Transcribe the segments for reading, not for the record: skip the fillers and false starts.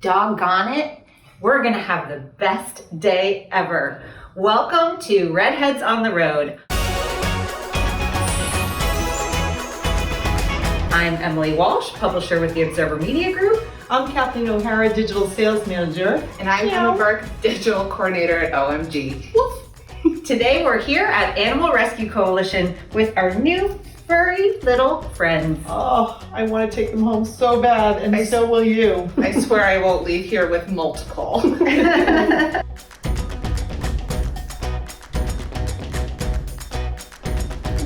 Doggone it, we're gonna have the best day ever. Welcome to Redheads on the Road. I'm Emily Walsh, publisher with the Observer Media Group. I'm Kathleen O'Hara, Digital Sales Manager. And I'm Emma Burke, Digital Coordinator at OMG. Today we're here at Animal Rescue Coalition with our new furry little friends. Oh, I want to take them home so bad, and so will you. I swear I won't leave here with multiple.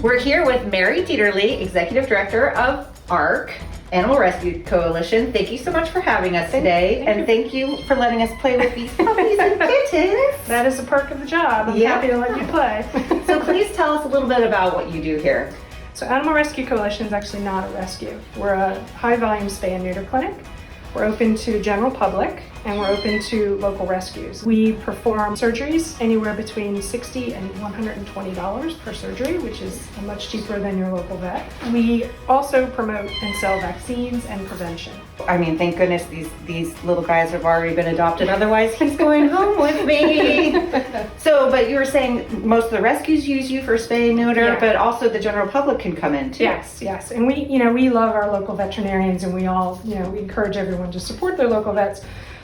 We're here with Mary Dieterle, Executive Director of ARC, Animal Rescue Coalition. Thank you so much for having us today, and thank you for letting us play with these puppies and kittens. That is a perk of the job. I'm happy to let you play. So please tell us a little bit about what you do here. So Animal Rescue Coalition is actually not a rescue. We're a high-volume spay and neuter clinic. We're open to the general public, and we're open to local rescues. We perform surgeries anywhere between $60 and $120 per surgery, which is much cheaper than your local vet. We also promote and sell vaccines and prevention. I mean, thank goodness these little guys have already been adopted. Otherwise, he's going home with me. So, but you were saying most of the rescues use you for spay and neuter, but also the general public can come in too. Yes. And we love our local veterinarians, and we all, we encourage everyone to support their local vets.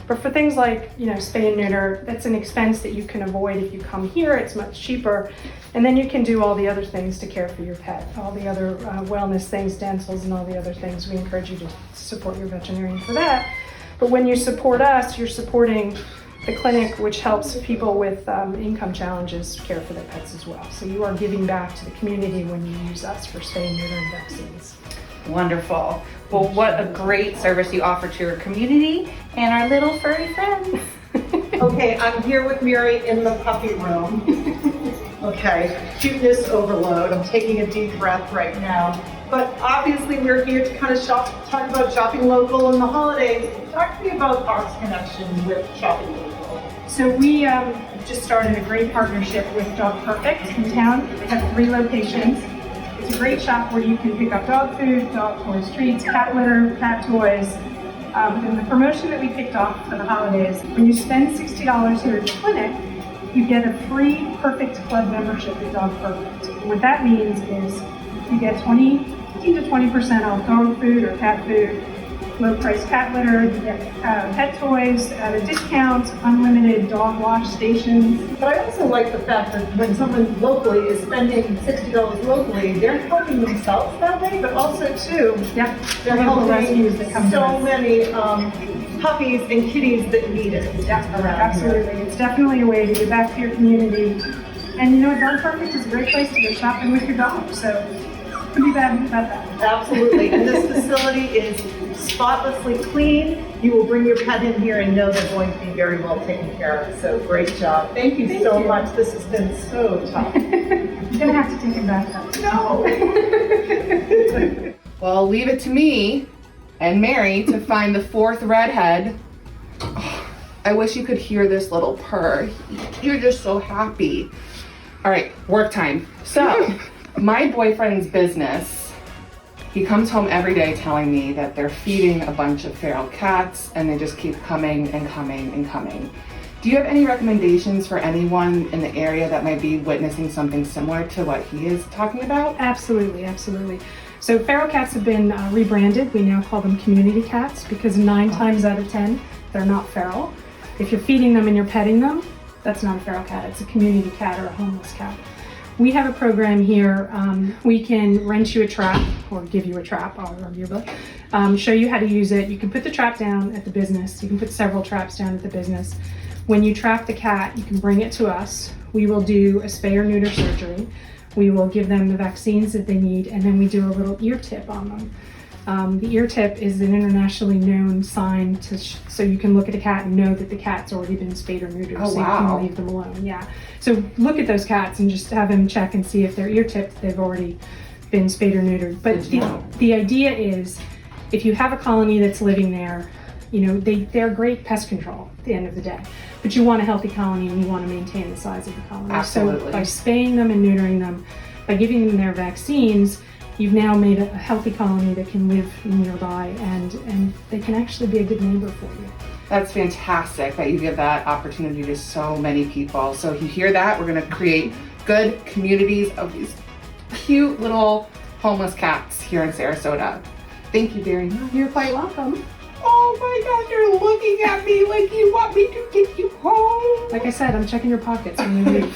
But for things like, spay and neuter, that's an expense that you can avoid if you come here. It's much cheaper. And then you can do all the other things to care for your pet, all the other wellness things, dentals, and all the other things. We encourage you to support your veterinarian for that. But when you support us, you're supporting the clinic, which helps people with income challenges care for their pets as well. So you are giving back to the community when you use us for spay and neuter and vaccines. Wonderful. Well, what a great service you offer to your community and our little furry friends. Okay, I'm here with Mary in the puppy room. Okay, cuteness overload. I'm taking a deep breath right now. But obviously we're here to kind of talk about shopping local in the holidays. Talk to me about ARC's connection with shopping local. So we just started a great partnership with Dog Perfect in town. They have 3 locations. It's a great shop where you can pick up dog food, dog toys, treats, cat litter, cat toys. And the promotion that we kicked off for the holidays, when you spend $60 here at the clinic, you get a free Perfect Club membership at Dog Perfect. And what that means is you get 15 to 20% off dog food or cat food, low price cat litter, you get pet toys at a discount, unlimited dog wash stations. But I also like the fact that when someone locally is spending $60 locally, they're helping themselves that way, but also too, they're helping rescues that come so many puppies and kitties that need it around Absolutely. here. It's definitely a way to give back to your community. And Dog Perfect is a great place to go shopping with your dog, so couldn't be bad about that. Absolutely. And this facility is spotlessly clean. You will bring your pet in here and know they're going to be very well taken care of. So great job. Thank you so much. This has been so tough. You're gonna have to take him back up. No. Well, leave it to me and Mary to find the 4th redhead. Oh, I wish you could hear this little purr. You're just so happy. All right, work time. So, my boyfriend's business, he comes home every day telling me that they're feeding a bunch of feral cats and they just keep coming and coming and coming. Do you have any recommendations for anyone in the area that might be witnessing something similar to what he is talking about? Absolutely. So feral cats have been rebranded. We now call them community cats because 9 times out of 10, they're not feral. If you're feeding them and you're petting them, that's not a feral cat. It's a community cat or a homeless cat. We have a program here. We can rent you a trap or give you a trap, I'll review both. Show you how to use it. You can put the trap down at the business. You can put several traps down at the business. When you trap the cat, you can bring it to us. We will do a spay or neuter surgery. We will give them the vaccines that they need, and then we do a little ear tip on them. The ear tip is an internationally known sign so you can look at a cat and know that the cat's already been spayed or neutered, so you can leave them alone. Yeah. So look at those cats and just have them check and see if they're ear tipped, they've already been spayed or neutered. But the idea is, if you have a colony that's living there, they're great pest control at the end of the day. But you want a healthy colony and you want to maintain the size of the colony. Absolutely. So by spaying them and neutering them, by giving them their vaccines, you've now made a healthy colony that can live nearby and they can actually be a good neighbor for you. That's fantastic that you give that opportunity to so many people. So if you hear that, we're gonna create good communities of these cute little homeless cats here in Sarasota. Thank you very much. You're quite welcome. Oh my gosh, you're looking at me like you want me to get you home. Like I said, I'm checking your pockets when you leave.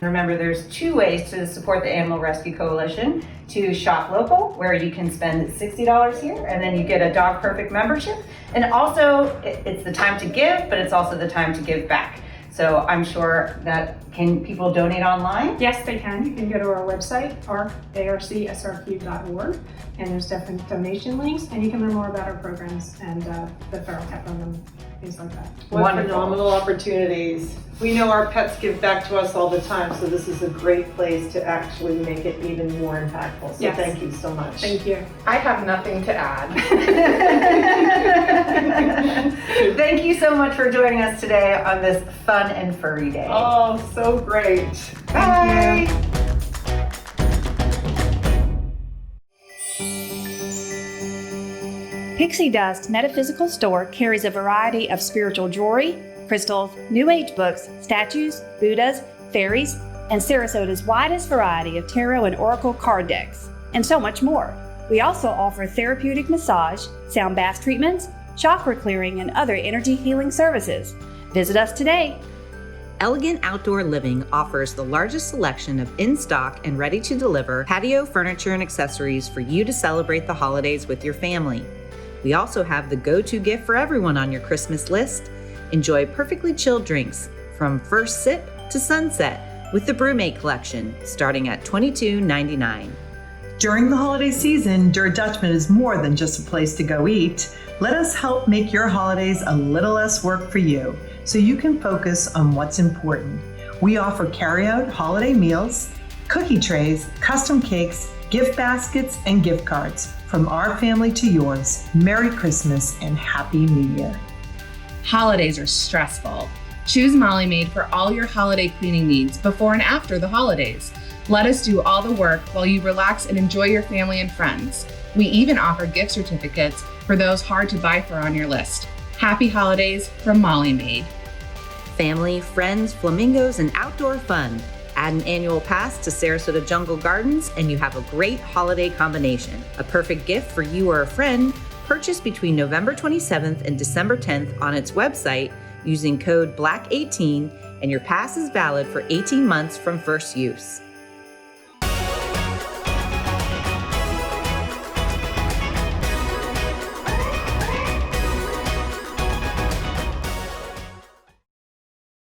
Remember, there's 2 ways to support the Animal Rescue Coalition: to shop local, where you can spend $60 here, and then you get a Dog Perfect membership. And also, it's the time to give, but it's also the time to give back. So I'm sure that can people donate online? Yes, they can. You can go to our website, arcsrq.org, and there's different donation links, and you can learn more about our programs and the feral cat program, things like that. What Wonderful. phenomenal opportunities. We know our pets give back to us all the time, so this is a great place to actually make it even more impactful. So Yes. thank you so much. Thank you. I have nothing to add. Thank you so much for joining us today on this fun and furry day. Oh, so great. Bye. Pixie Dust Metaphysical Store carries a variety of spiritual jewelry, crystals, New Age books, statues, Buddhas, fairies, and Sarasota's widest variety of tarot and oracle card decks, and so much more. We also offer therapeutic massage, sound bath treatments, chakra clearing, and other energy healing services. Visit us today. Elegant Outdoor Living offers the largest selection of in-stock and ready-to-deliver patio furniture and accessories for you to celebrate the holidays with your family. We also have the go-to gift for everyone on your Christmas list. Enjoy perfectly chilled drinks from first sip to sunset with the Brewmate collection, starting at $22.99. During the holiday season, Dutchman is more than just a place to go eat. Let us help make your holidays a little less work for you, so you can focus on what's important. We offer carryout holiday meals, cookie trays, custom cakes, gift baskets, and gift cards. From our family to yours, Merry Christmas and Happy New Year. Holidays are stressful. Choose Molly Maid for all your holiday cleaning needs before and after the holidays. Let us do all the work while you relax and enjoy your family and friends. We even offer gift certificates for those hard to buy for on your list. Happy holidays from Molly Maid. Family, friends, flamingos, and outdoor fun. Add an annual pass to Sarasota Jungle Gardens and you have a great holiday combination. A perfect gift for you or a friend. Purchase between November 27th and December 10th on its website using code BLACK18, and your pass is valid for 18 months from first use.